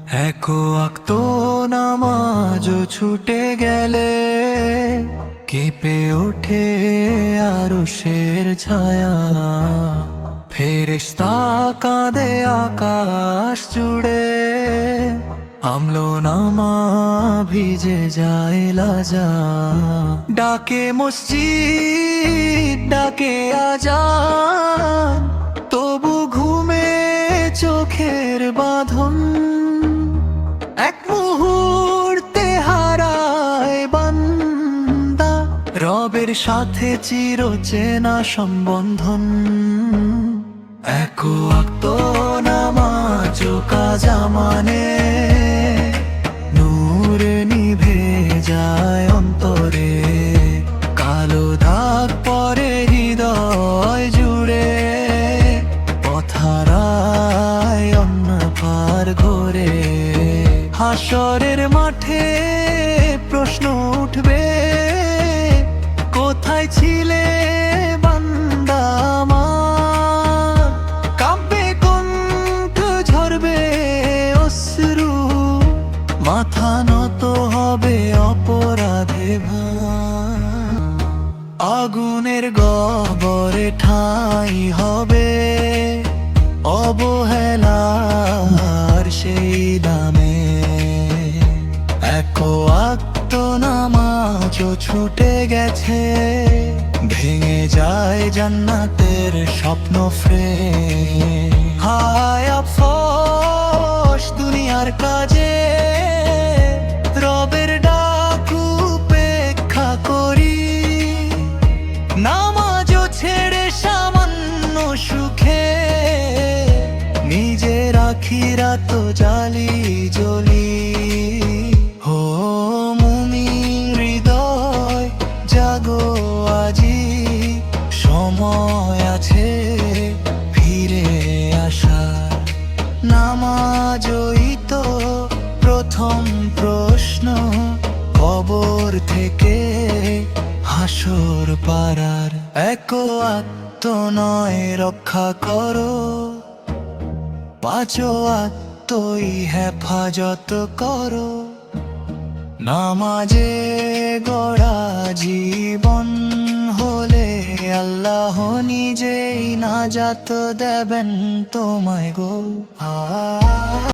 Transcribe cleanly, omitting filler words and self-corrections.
এক ওয়াক্ত নামাজ ছুটে গেলে কেঁপে ওঠে আরশের ছায়া। ফেরেশতা কাঁদে আকাশ জুড়ে, আমলো নামা ভিজে যায় লাজা। ডাকে মসজিদ ডাকে আজান, তবু ঘুমে চোখের বাঁধন। এক মুহূর্তে হারায় বান্দা রবের সাথে চির চেনা সম্বন্ধন। এক ওয়াক্ত নামাজ কাজা মানে নূর নিভে যায় অন্তরে। কালো দাগ পরে হৃদয় জুড়ে, পথারায় অন্য পার ঘোরে। হাসরের মাঠে প্রশ্ন উঠবে, কোথায় ছিলে বান্দা আমার? কাঁপবে কণ্ঠ, ঝরবে অশ্রু, মাথা নত হবে অপরাধে ভার। আগুনের গহ্বরে ঠাঁই হবে অবহেলার সেই দামে। এক ওয়াক্ত নামাজ ছুটে গেছে, ভেঙে যায় জান্নাতের স্বপ্ন ফ্রেম। হায় আফসোস দুনিয়ার কাজে, রবের ডাক উপেক্ষা করি। নামাজও ছেড়ে সামান্য সুখে, নিজের আখিরাত জালি জ্বলি। ও মুমিন হৃদয় জাগো আজি, সময় আছে ফিরে আসার। নামাজই তো প্রথম প্রশ্ন, কবর থেকে হাসর পারার। এক ওয়াক্ত নয় রক্ষা করো, পাঁচ ওয়াক্তই হেফাজত করো। নামাজে গড়া জীবন হলে আল্লাহ নিজেই নাজাত দেবেন তোমায় গো।